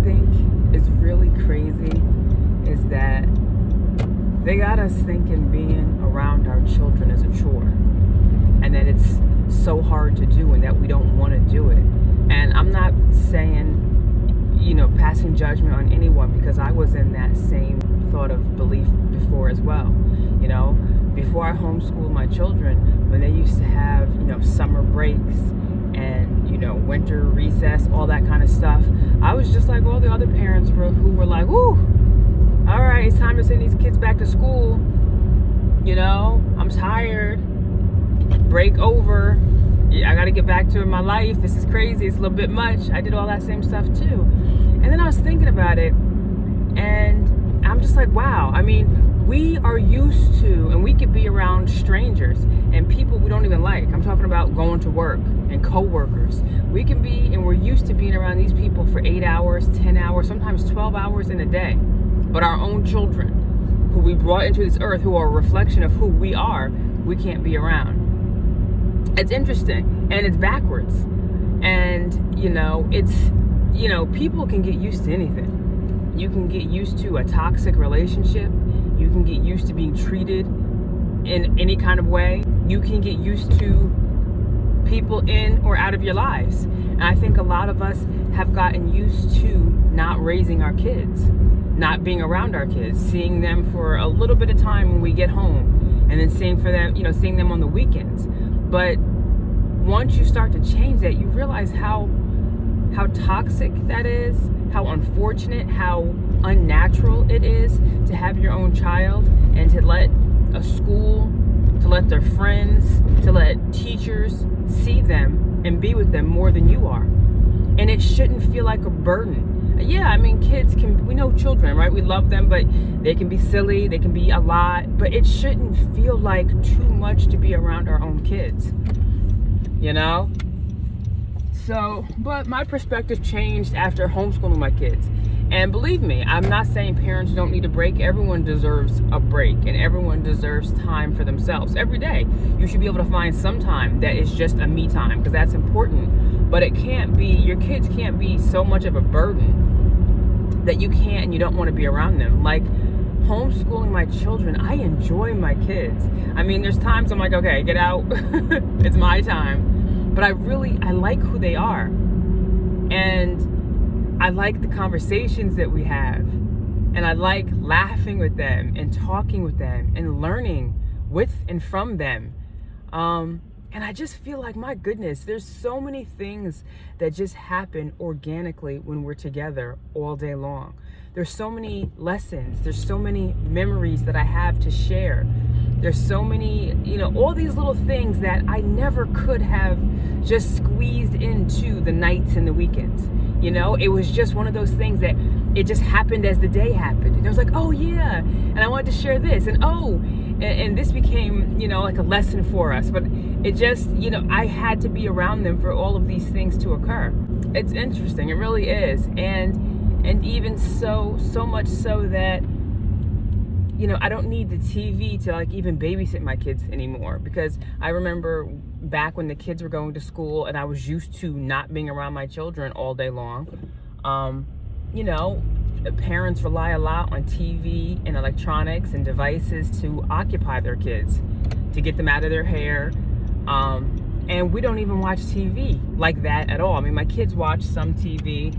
think is really crazy is that they got us thinking being around our children is a chore, and that it's so hard to do and that we don't want to do it. And I'm not saying, passing judgment on anyone, because I was in that same thought of belief before as well. Before I homeschooled my children, when they used to have, summer breaks and, winter recess, all that kind of stuff, I was just like all the other parents who were like, woo, all right, it's time to send these kids back to school. I'm tired. Break over. I got to get back to my life. This is crazy. It's a little bit much. I did all that same stuff too. And then I was thinking about it, and I'm just like, wow. I mean, we are used to, and we could be around strangers and people we don't even like. I'm talking about going to work and coworkers. We can be, and we're used to being around these people for 8 hours, 10 hours, sometimes 12 hours in a day. But our own children, who we brought into this earth, who are a reflection of who we are, we can't be around. It's interesting, and it's backwards. And, people can get used to anything. You can get used to a toxic relationship. You can get used to being treated in any kind of way. You can get used to people in or out of your lives. And I think a lot of us have gotten used to not raising our kids, not being around our kids, seeing them for a little bit of time when we get home, and then seeing them on the weekends. But once you start to change that, you realize how toxic that is, how unfortunate, how unnatural it is to have your own child and to let a school, to let their friends, to let teachers see them and be with them more than you are. And it shouldn't feel like a burden. Yeah, I mean, we know children, right? We love them, but they can be silly, they can be a lot, but it shouldn't feel like too much to be around our own kids, So, but my perspective changed after homeschooling my kids. And believe me, I'm not saying parents don't need a break. Everyone deserves a break, and everyone deserves time for themselves. Every day, you should be able to find some time that is just a me time, because that's important. But your kids can't be so much of a burden that you can't and you don't want to be around them. Like homeschooling my children, I enjoy my kids. I mean, there's times I'm like, okay, get out. It's my time. But I like who they are. And I like the conversations that we have. And I like laughing with them and talking with them and learning with and from them. And I just feel like, my goodness, there's so many things that just happen organically when we're together all day long. There's so many lessons. There's so many memories that I have to share. There's so many, all these little things that I never could have just squeezed into the nights and the weekends. It was just one of those things that it just happened as the day happened. And I was like, oh yeah, and I wanted to share this, and this became, like a lesson for us. But it just, I had to be around them for all of these things to occur. It's interesting, it really is. And even so much so that, I don't need the TV to even babysit my kids anymore, because I remember back when the kids were going to school and I was used to not being around my children all day long. Parents rely a lot on TV and electronics and devices to occupy their kids, to get them out of their hair. And we don't even watch TV like that at all. I mean, my kids watch some TV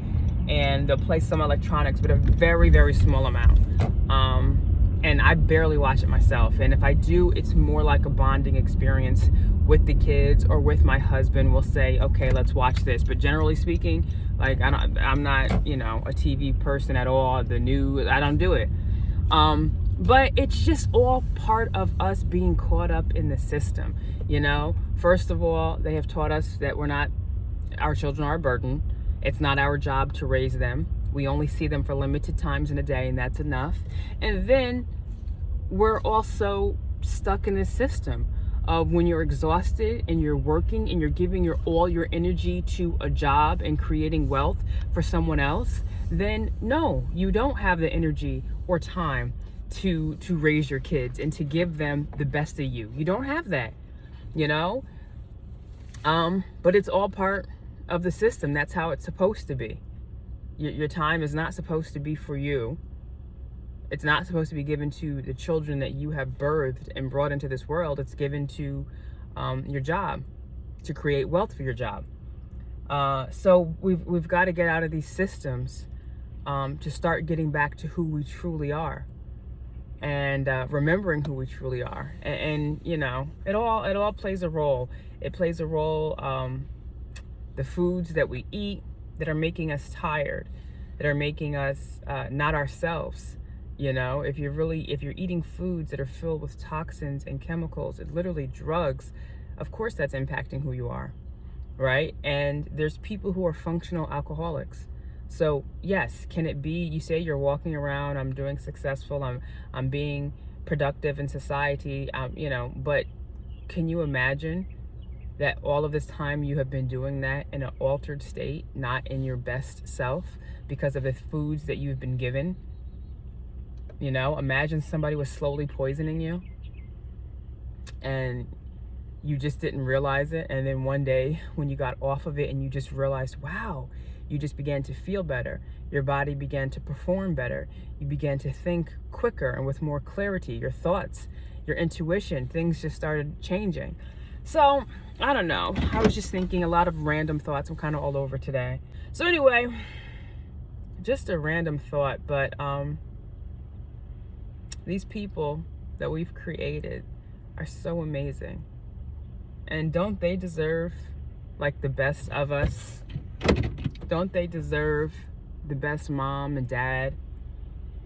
and they'll play some electronics, but a very, very small amount. And I barely watch it myself. And if I do, it's more like a bonding experience with the kids, or with my husband. We'll say, okay, let's watch this. But generally speaking, I'm not, a TV person at all. The news, I don't do it. But it's just all part of us being caught up in the system. First of all, they have taught us that our children are a burden. It's not our job to raise them. We only see them for limited times in a day, and that's enough. And then we're also stuck in this system of when you're exhausted and you're working and you're giving all your energy to a job and creating wealth for someone else, then no, you don't have the energy or time to raise your kids and to give them the best of you. You don't have that, but it's all part of the system. That's how it's supposed to be. Your time is not supposed to be for you. It's not supposed to be given to the children that you have birthed and brought into this world. It's given to your job, to create wealth for your job. So we've got to get out of these systems to start getting back to who we truly are, and remembering who we truly are. And you know, it all plays a role. It plays a role. The foods that we eat that are making us tired, that are making us not ourselves. You know, if you're eating foods that are filled with toxins and chemicals and literally drugs, of course that's impacting who you are, right? And there's people who are functional alcoholics. So yes, can it be, you say you're walking around, I'm doing successful, I'm being productive in society, you know, but can you imagine that all of this time you have been doing that in an altered state, not in your best self, because of the foods that you've been given? You know, imagine somebody was slowly poisoning you and you just didn't realize it. And then one day when you got off of it and you just realized, wow, you just began to feel better. Your body began to perform better. You began to think quicker and with more clarity. Your thoughts, your intuition, things just started changing. So, I don't know. I was just thinking a lot of random thoughts. I'm kind of all over today. So anyway, just a random thought, but these people that we've created are so amazing. And don't they deserve like the best of us? Don't they deserve the best mom and dad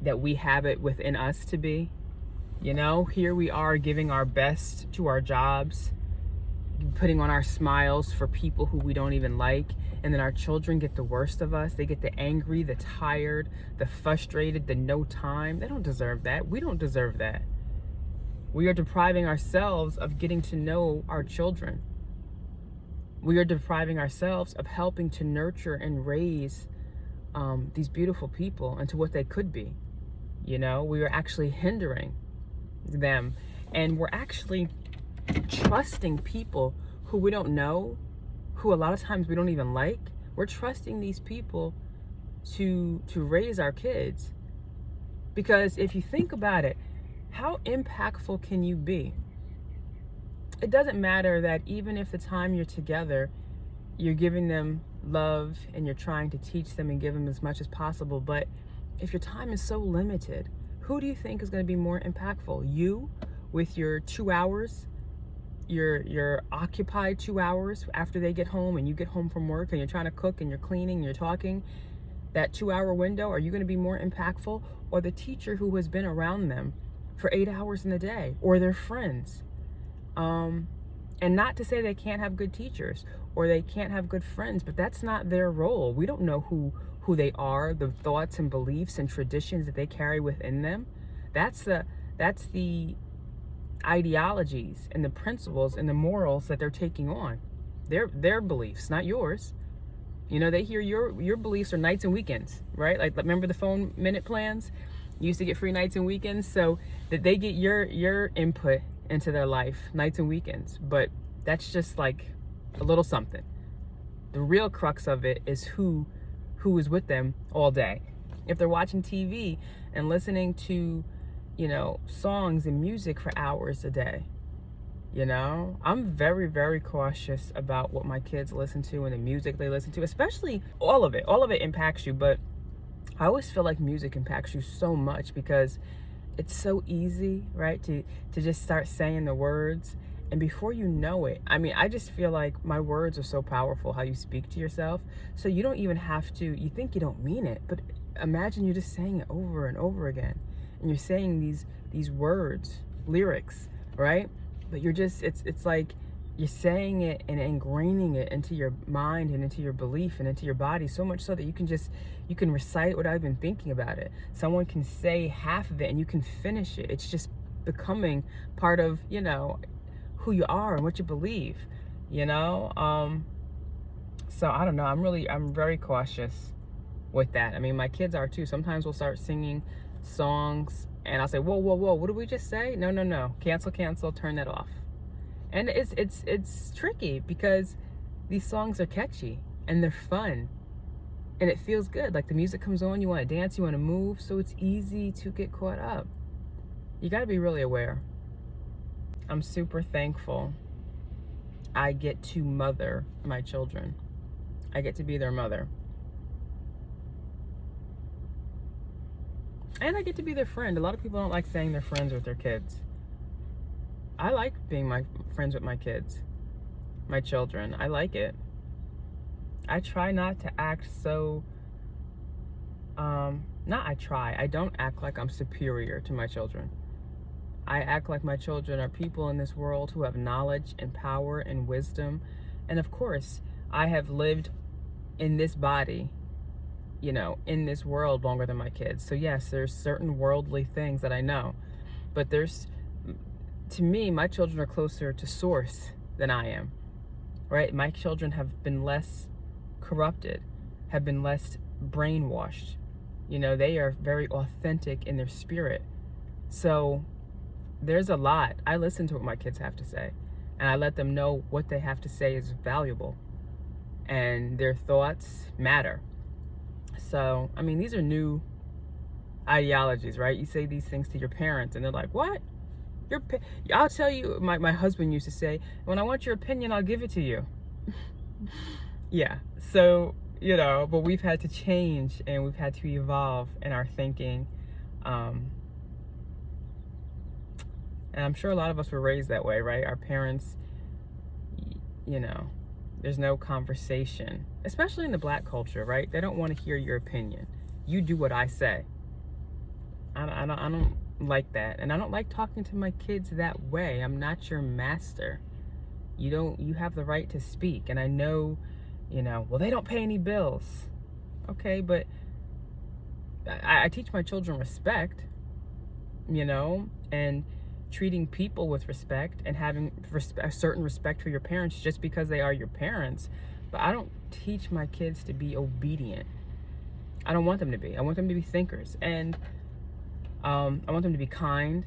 that we have it within us to be? You know, here we are giving our best to our jobs, putting on our smiles for people who we don't even like, and then our children get the worst of us. They get the angry, the tired, the frustrated, the no time. They don't deserve that. We don't deserve that. We are depriving ourselves of getting to know our children. We are depriving ourselves of helping to nurture and raise these beautiful people into what they could be. You know, we are actually hindering them, and we're actually trusting people who we don't know, who a lot of times we don't even like. We're trusting these people to raise our kids. Because if you think about it, how impactful can you be? It doesn't matter that even if the time you're together, you're giving them love and you're trying to teach them and give them as much as possible, but if your time is so limited, who do you think is going to be more impactful? You with your 2 hours, your occupied 2 hours after they get home and you get home from work and you're trying to cook and you're cleaning and you're talking, that 2 hour window, are you going to be more impactful? Or the teacher who has been around them for 8 hours in the day, or their friends? And not to say they can't have good teachers or they can't have good friends, but that's not their role. We don't know who they are, the thoughts and beliefs and traditions that they carry within them. That's the ideologies and the principles and the morals that they're taking on. Their beliefs, not yours. You know, they hear your beliefs are nights and weekends, right? Like, remember the phone minute plans? You used to get free nights and weekends, so that they get your input into their life, nights and weekends. But that's just like a little something. The real crux of it is who is with them all day. If they're watching TV and listening to, you know, songs and music for hours a day, you know, I'm very, very cautious about what my kids listen to and the music they listen to, especially all of it impacts you. But I always feel like music impacts you so much because it's so easy, right, to just start saying the words, and before you know it, I mean, I just feel like my words are so powerful, how you speak to yourself, so you don't even have to, you think you don't mean it, but imagine you're just saying it over and over again, and you're saying these words, lyrics, right? But you're just, it's like you're saying it and ingraining it into your mind and into your belief and into your body, so much so that you can recite it without even thinking about it. Someone can say half of it and you can finish it. It's just becoming part of, you know, who you are and what you believe, you know? So I don't know, I'm very cautious with that. I mean, my kids are too. Sometimes we'll start singing songs and I'll say, whoa, what did we just say? No, cancel, turn that off. And it's tricky because these songs are catchy and they're fun. And it feels good. Like the music comes on, you want to dance, you want to move. So it's easy to get caught up. You got to be really aware. I'm super thankful I get to mother my children. I get to be their mother. And I get to be their friend. A lot of people don't like saying they're friends with their kids. I like being my friends with my kids, my children. I like it. I try not to act so, I don't act like I'm superior to my children. I act like my children are people in this world who have knowledge and power and wisdom. And of course, I have lived in this body, in this world longer than my kids. So yes, there's certain worldly things that I know. But to me, my children are closer to source than I am, right? My children have been less corrupted, have been less brainwashed. They are very authentic in their spirit. So there's a lot. I listen to what my kids have to say, and I let them know what they have to say is valuable, and their thoughts matter. So, these are new ideologies, right? You say these things to your parents, and they're like, what? I'll tell you, my husband used to say, when I want your opinion, I'll give it to you. Yeah. So, but we've had to change, and we've had to evolve in our thinking. And I'm sure a lot of us were raised that way, right? Our parents, there's no conversation, especially in the Black culture, right? They don't want to hear your opinion. You do what I say. I don't like that. And I don't like talking to my kids that way. I'm not your master. You have the right to speak. And I know, well, they don't pay any bills. Okay, but I teach my children respect, and treating people with respect and having a certain respect for your parents just because they are your parents. But I don't teach my kids to be obedient. I don't want them to be. I want them to be thinkers. And I want them to be kind,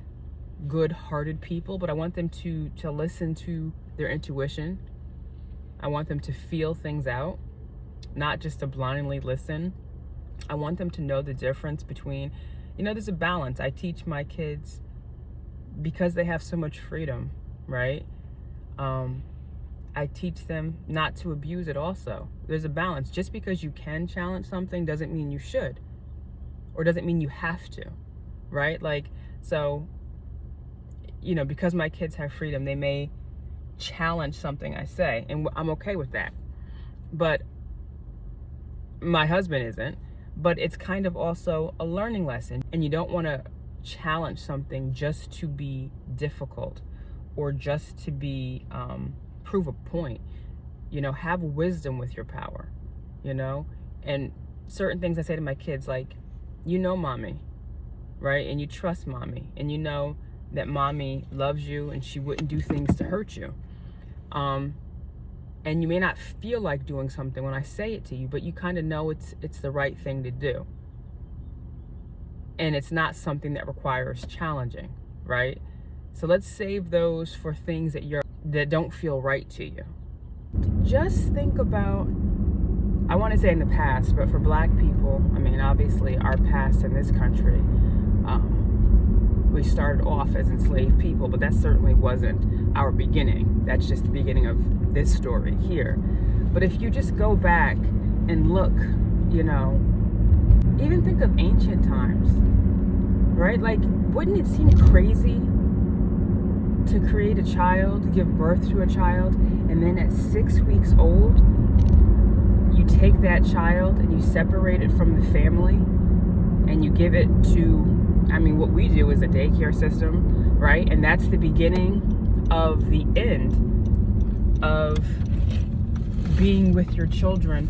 good-hearted people, but I want them to listen to their intuition. I want them to feel things out, not just to blindly listen. I want them to know the difference between, there's a balance. I teach my kids, because they have so much freedom, right? I teach them not to abuse it also. There's a balance. Just because you can challenge something doesn't mean you should, or doesn't mean you have to, right? So, because my kids have freedom, they may challenge something I say, and I'm okay with that. But my husband isn't. But it's kind of also a learning lesson, and you don't want to challenge something just to be difficult or just to be prove a point. Have wisdom with your power, and certain things I say to my kids, like, mommy, right? And you trust mommy, and that mommy loves you and she wouldn't do things to hurt you. And you may not feel like doing something when I say it to you, but you kind of know it's the right thing to do. And it's not something that requires challenging, right? So let's save those for things that don't feel right to you. Just think about, I want to say in the past, but for Black people, obviously our past in this country, we started off as enslaved people, but that certainly wasn't our beginning. That's just the beginning of this story here. But if you just go back and look, even think of ancient times, right? Wouldn't it seem crazy to create a child, to give birth to a child, and then at 6 weeks old, you take that child and you separate it from the family and you give it to, what we do is a daycare system, right? And that's the beginning of the end of being with your children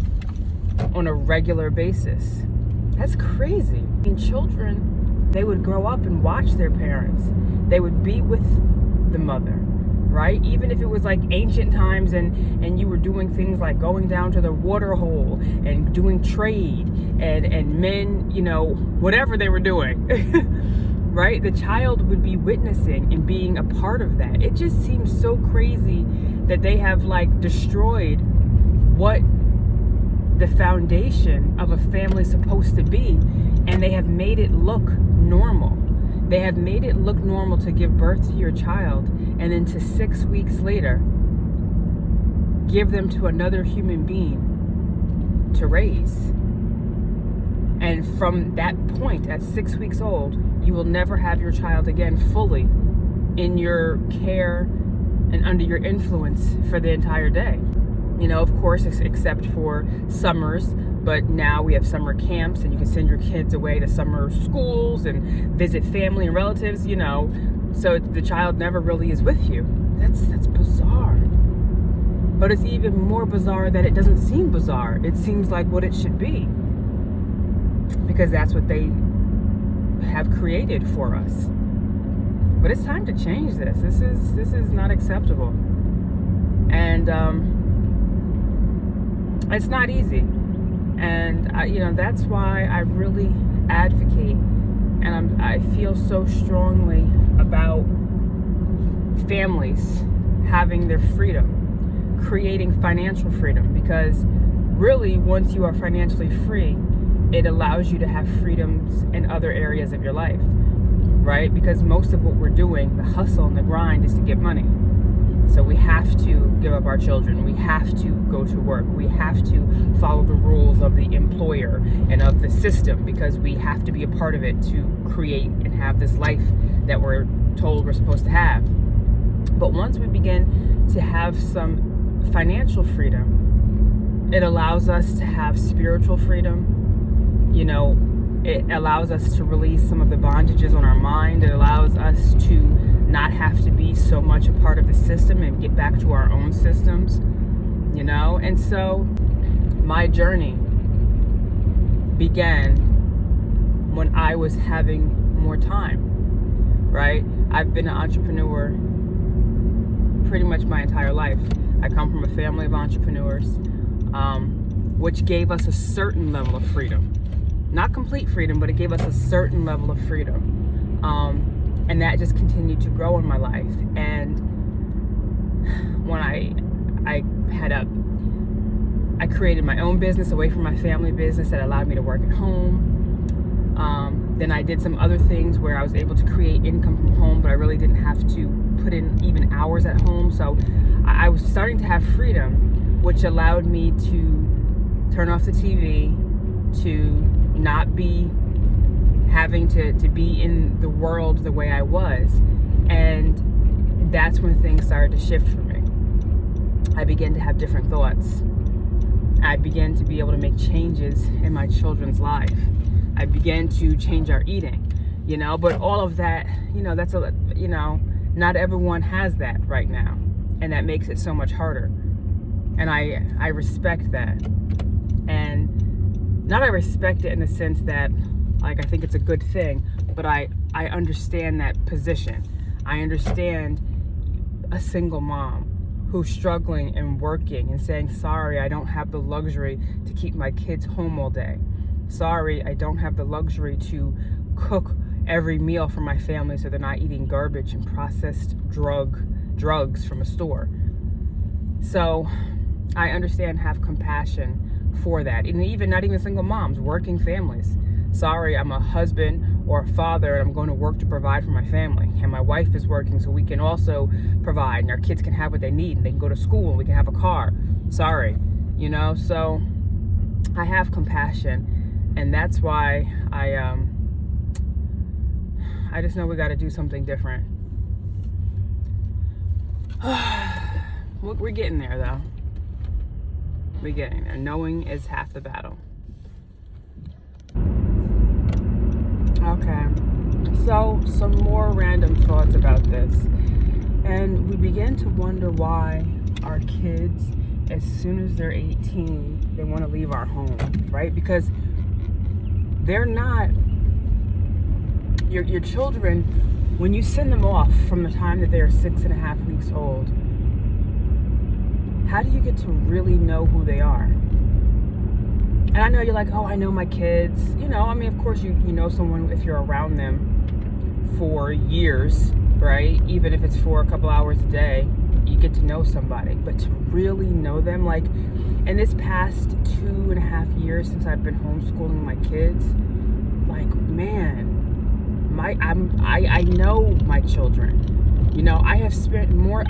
on a regular basis. That's crazy. Children, they would grow up and watch their parents. They would be with the mother, right? Even if it was like ancient times and you were doing things like going down to the water hole and doing trade and men, whatever they were doing, right? The child would be witnessing and being a part of that. It just seems so crazy that they have destroyed what the foundation of a family is supposed to be, and they have made it look normal. They have made it look normal to give birth to your child, and then to 6 weeks later, give them to another human being to raise. And from that point, at 6 weeks old, you will never have your child again fully in your care and under your influence for the entire day. You know, of course, except for summers, but now we have summer camps and you can send your kids away to summer schools and visit family and relatives, you know, so the child never really is with you. That's bizarre. But it's even more bizarre that it doesn't seem bizarre. It seems like what it should be, because that's what they have created for us. But it's time to change this. This is not acceptable. And it's not easy. And that's why I really advocate, and I feel so strongly about families having their freedom, creating financial freedom, because really, once you are financially free, it allows you to have freedoms in other areas of your life, right? Because most of what we're doing, the hustle and the grind, is to get money. So we have to give up our children. We have to go to work. We have to follow the rules of the employer and of the system, because we have to be a part of it to create and have this life that we're told we're supposed to have. But once we begin to have some financial freedom, it allows us to have spiritual freedom. You know, it allows us to release some of the bondages on our mind. It allows us to not have to be so much a part of the system and get back to our own systems, you know? And so my journey began when I was having more time, right? I've been an entrepreneur pretty much my entire life. I come from a family of entrepreneurs, which gave us a certain level of freedom. Not complete freedom, but it gave us a certain level of freedom. And that just continued to grow in my life. And when I created my own business away from my family business that allowed me to work at home. Then I did some other things where I was able to create income from home, but I really didn't have to put in even hours at home. So I was starting to have freedom, which allowed me to turn off the TV, to not be having to be in the world the way I was. And that's when things started to shift for me. I began to have different thoughts. I began to be able to make changes in my children's life. I began to change our eating, you know, but all of that, you know, not everyone has that right now. And that makes it so much harder. And I respect that. And not I respect it in the sense that, like, I think it's a good thing, but I understand that position. I understand a single mom who's struggling and working and saying, sorry, I don't have the luxury to keep my kids home all day. Sorry, I don't have the luxury to cook every meal for my family so they're not eating garbage and processed drugs from a store. So I understand, have compassion for that. And even not even single moms, working families. Sorry, I'm a husband or a father and I'm going to work to provide for my family. And my wife is working so we can also provide and our kids can have what they need and they can go to school and we can have a car. Sorry, you know, so I have compassion, and that's why I just know we got to do something different. We're getting there though. We're getting there. Knowing is half the battle. Okay, so some more random thoughts about this. And we begin to wonder why our kids, as soon as they're 18, they want to leave our home, right? Because they're not, your children, when you send them off from the time that they're 6.5 weeks old, how do you get to really know who they are? And I know you're like, oh, I know my kids. You know, I mean, of course, you know someone if you're around them for years, right? Even if it's for a couple hours a day. you get to know somebody, but to really know them, like in this past 2.5 years since I've been homeschooling my kids, like, man, I know my children. You know, I spend more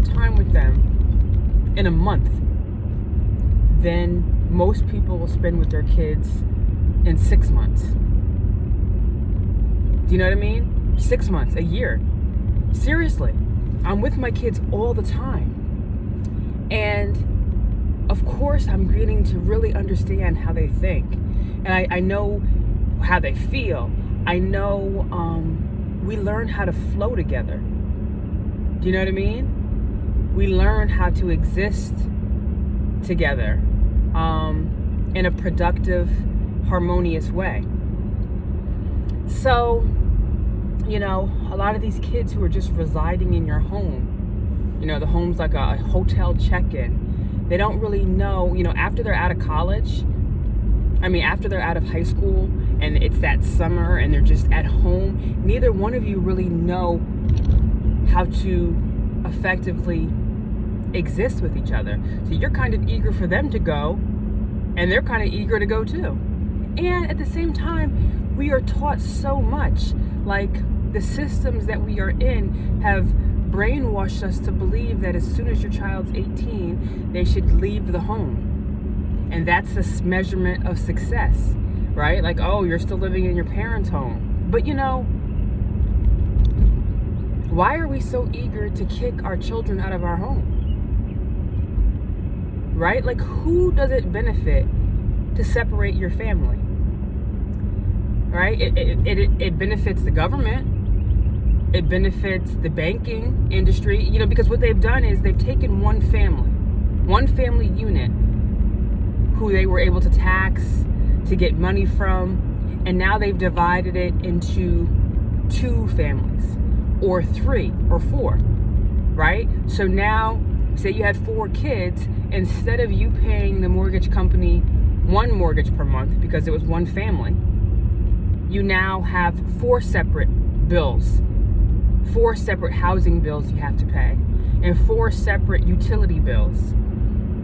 time with them in a month than most people will spend with their kids in 6 months. Do you know what I mean? 6 months, a year. Seriously, I'm with my kids all the time. And of course, I'm getting to really understand how they think. And I know how they feel. I know we learn how to flow together. Do you know what I mean? We learn how to exist together in a productive, harmonious way. So, you know, a lot of these kids who are just residing in your home, you know, the home's like a hotel check-in. They don't really know, you know, after they're out of college, after they're out of high school and it's that summer and they're just at home, neither one of you really know how to effectively exist with each other. So you're kind of eager for them to go, and they're kind of eager to go too. And at the same time, we are taught so much. Like, the systems that we are in have brainwashed us to believe that as soon as your child's 18, they should leave the home. And that's the measurement of success, right? Like, oh, you're still living in your parents' home. But you know, why are we so eager to kick our children out of our home? Right? Like, who does it benefit to separate your family? Right? It benefits the government. It benefits the banking industry. You know, because what they've done is they've taken one family unit who they were able to tax, to get money from, and now they've divided it into 2 families, or 3 or 4, right? So now, say you had 4 kids, instead of you paying the mortgage company 1 mortgage per month because it was 1 family, you now have 4 separate bills, 4 separate housing bills you have to pay, and 4 separate utility bills,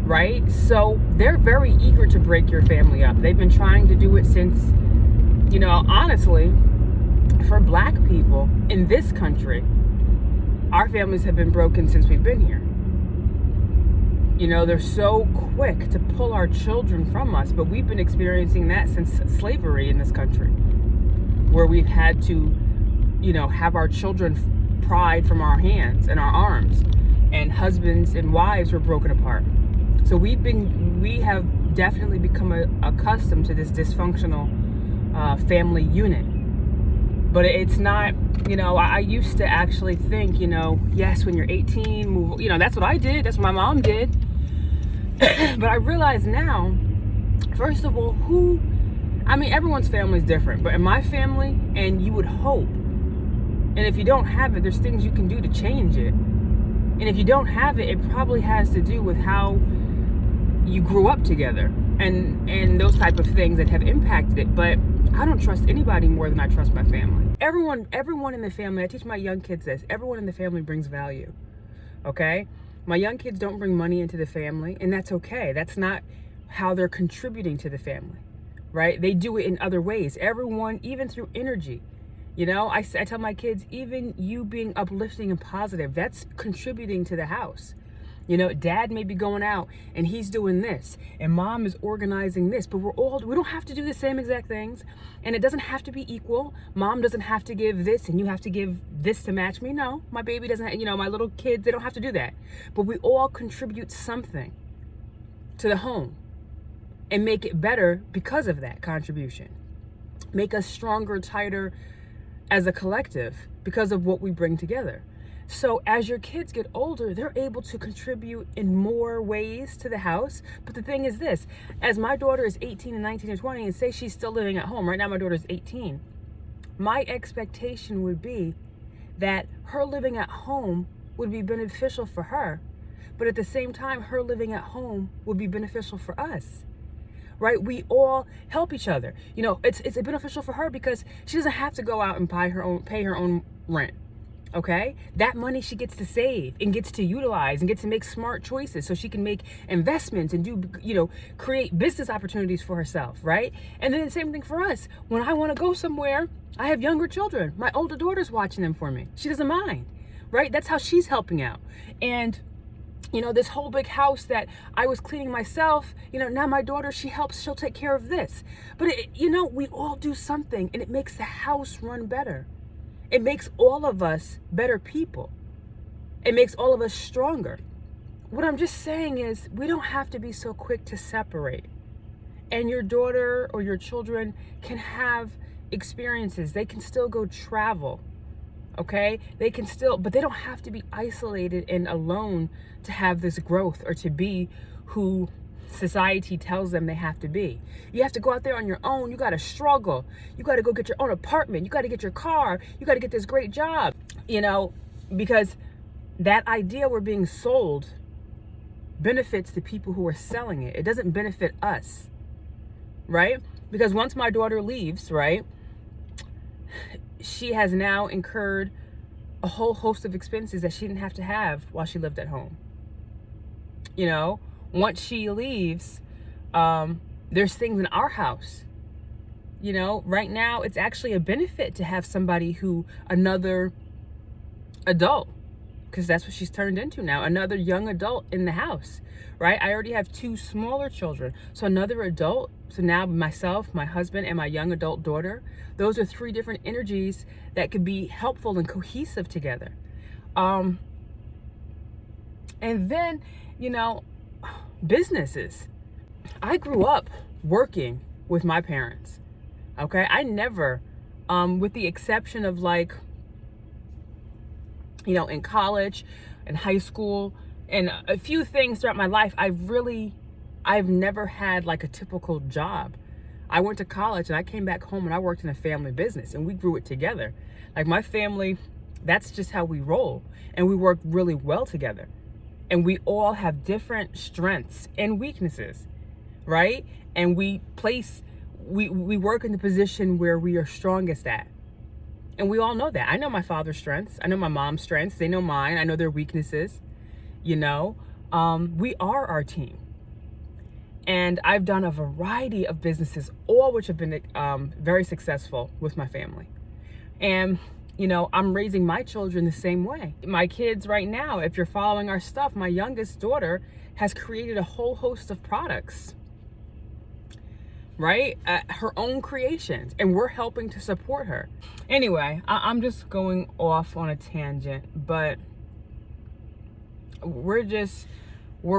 right? So they're very eager to break your family up. They've been trying to do it since, you know, honestly, for Black people in this country, our families have been broken since we've been here. You know, they're so quick to pull our children from us, but we've been experiencing that since slavery in this country, where we've had to, you know, have our children pried from our hands and our arms, and husbands and wives were broken apart. So we have definitely become accustomed to this dysfunctional family unit. But it's not, you know, I used to actually think, you know, yes, when you're 18, move, you know, that's what I did. That's what my mom did. But I realize now, first of all, everyone's family is different. But in my family, and you would hope, and if you don't have it, there's things you can do to change it. And if you don't have it, it probably has to do with how you grew up together and those type of things that have impacted it. But I don't trust anybody more than I trust my family. Everyone in the family, I teach my young kids this, everyone in the family brings value, okay? My young kids don't bring money into the family, and that's okay. That's not how they're contributing to the family, right? They do it in other ways. Everyone, even through energy. You know, I tell my kids, even you being uplifting and positive, that's contributing to the house. You know, dad may be going out and he's doing this, and mom is organizing this, but we don't have to do the same exact things, and it doesn't have to be equal. Mom doesn't have to give this and you have to give this to match me. No, my baby doesn't, you know, my little kids, they don't have to do that. But we all contribute something to the home and make it better because of that contribution. Make us stronger, tighter as a collective because of what we bring together. So as your kids get older, they're able to contribute in more ways to the house. But the thing is this, as my daughter is 18 and 19 and 20, and say she's still living at home, right now my daughter's 18, my expectation would be that her living at home would be beneficial for her. But at the same time, her living at home would be beneficial for us. Right? We all help each other. You know, it's beneficial for her because she doesn't have to go out and pay her own rent. Okay, that money she gets to save and gets to utilize and gets to make smart choices so she can make investments and do, create business opportunities for herself, right? And then the same thing for us. When I want to go somewhere, I have younger children. My older daughter's watching them for me. She doesn't mind, right? That's how she's helping out. And this whole big house that I was cleaning myself, now my daughter, she'll take care of this. But we all do something, and it makes the house run better. It makes all of us better people. It makes all of us stronger. What I'm just saying is, we don't have to be so quick to separate. And your daughter or your children can have experiences. They can still go travel. Okay? They can still, but they don't have to be isolated and alone to have this growth or to be who society tells them they have to be. You have to go out there on your own. You got to struggle. You got to go get your own apartment. You got to get your car. You got to get this great job, because that idea we're being sold benefits the people who are selling it. It doesn't benefit us, right? Because once my daughter leaves, right, she has now incurred a whole host of expenses that she didn't have to have while she lived at home. Once she leaves, there's things in our house. Right now it's actually a benefit to have another adult, because that's what she's turned into now, another young adult in the house, right? I already have 2 smaller children, so another adult. So now myself, my husband, and my young adult daughter, those are 3 different energies that could be helpful and cohesive together. And then, businesses. I grew up working with my parents. Okay, I never, with the exception of in college and high school and a few things throughout my life, I've never had like a typical job. I went to college and I came back home and I worked in a family business and we grew it together. Like my family, that's just how we roll, and we work really well together. And we all have different strengths and weaknesses, right? And we work in the position where we are strongest at. And we all know that. I know my father's strengths. I know my mom's strengths. They know mine. I know their weaknesses. We are our team. And I've done a variety of businesses, all which have been very successful with my family. And I'm raising my children the same way. My kids right now, if you're following our stuff, my youngest daughter has created a whole host of products, right? Her own creations, and we're helping to support her. Anyway, I'm just going off on a tangent, but we're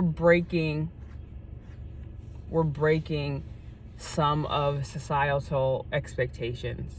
breaking some of societal expectations.